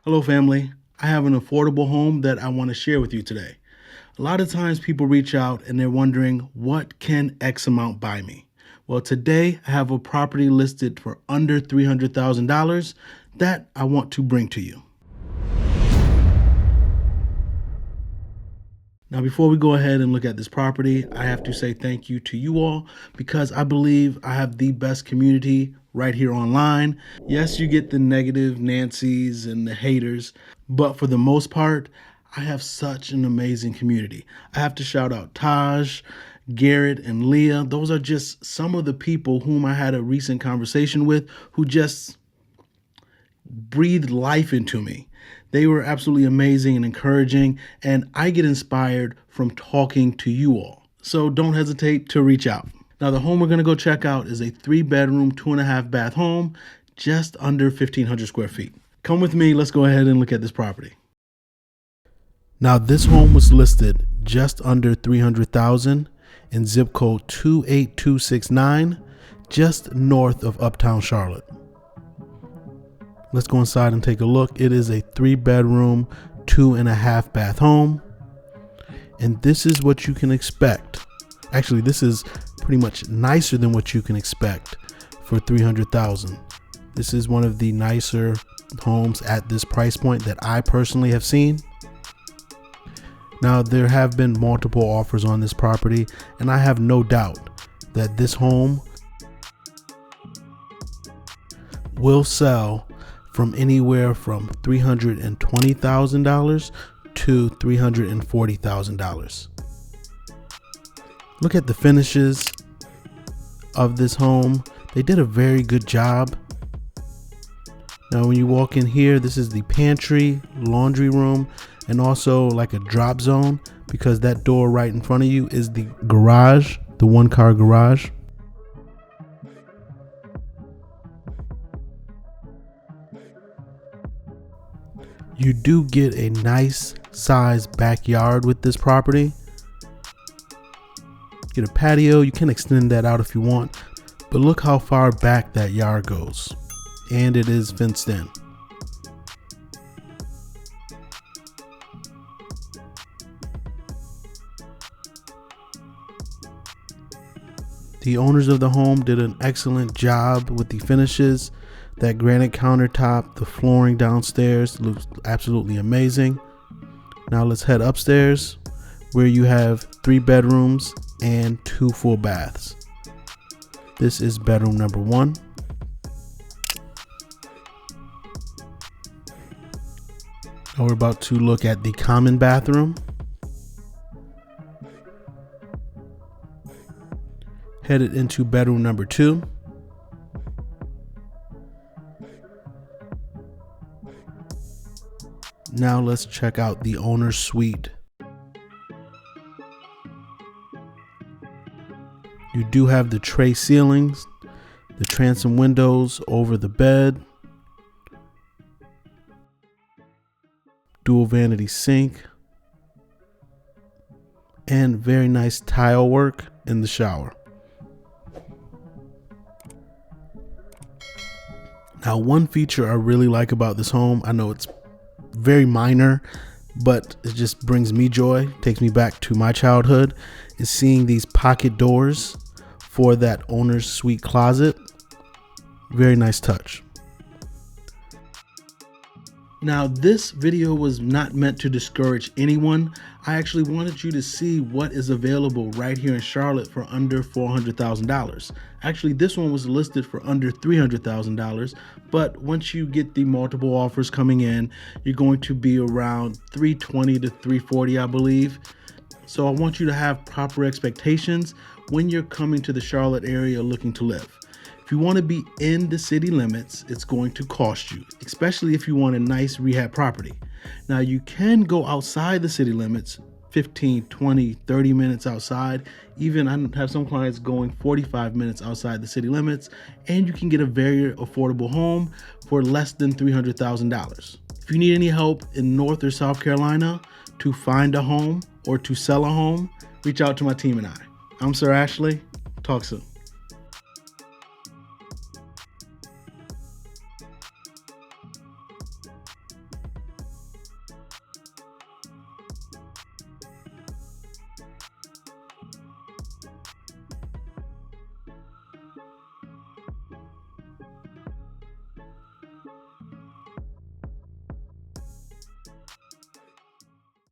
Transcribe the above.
Hello family, I have an affordable home that I want to share with you today. A lot of times people reach out and they're wondering, what can X amount buy me? Well, today I have a property listed for under $300,000 that I want to bring to you. Now, before we go ahead and look at this property, I have to say thank you to you all because I believe I have the best community right here online. Yes, you get the negative Nancy's and the haters, but for the most part, I have such an amazing community. I have to shout out Taj, Garrett, and Leah. Those are just some of the people whom I had a recent conversation with who just breathed life into me. They were absolutely amazing and encouraging, and I get inspired from talking to you all. So don't hesitate to reach out. Now, the home we're going to go check out is a 3-bedroom, 2.5-bath home, just under 1,500 square feet. Come with me. Let's go ahead and look at this property. Now, this home was listed just under $300,000 in zip code 28269, just north of Uptown Charlotte. Let's go inside and take a look. It is a 3-bedroom, 2.5-bath home. And this is what you can expect. Actually, this is pretty much nicer than what you can expect for $300,000. This is one of the nicer homes at this price point that I personally have seen. Now, there have been multiple offers on this property, and I have no doubt that this home will sell from anywhere from $320,000 to $340,000. Look at the finishes of this home. They did a very good job. Now, when you walk in here, this is the pantry, laundry room, and also like a drop zone, because that door right in front of you is the garage, the 1-car garage. You do get a nice sized backyard with this property. Get a patio. You can extend that out if you want, but look how far back that yard goes, and it is fenced in. The owners of the home did an excellent job with the finishes. That granite countertop, the flooring downstairs looks absolutely amazing. Now let's head upstairs where you have 3 bedrooms and 2 full baths. This is bedroom number 1. Now we're about to look at the common bathroom. Headed into bedroom number 2. Now let's check out the owner's suite. You do have the tray ceilings, the transom windows over the bed, dual vanity sink, and very nice tile work in the shower. Now, one feature I really like about this home, I know it's very minor, but it just brings me joy, takes me back to my childhood, is seeing these pocket doors for that owner's suite closet. Very nice touch. Now, this video was not meant to discourage anyone. I actually wanted you to see what is available right here in Charlotte for under $400,000. Actually, this one was listed for under $300,000, but once you get the multiple offers coming in, you're going to be around $320 to $340, I believe. So I want you to have proper expectations when you're coming to the Charlotte area looking to live. If you want to be in the city limits, it's going to cost you, especially if you want a nice rehab property. Now, you can go outside the city limits, 15, 20, 30 minutes outside. Even I have some clients going 45 minutes outside the city limits, and you can get a very affordable home for less than $300,000. If you need any help in North or South Carolina to find a home or to sell a home, reach out to my team and I. I'm Sir Ashley. Talk soon.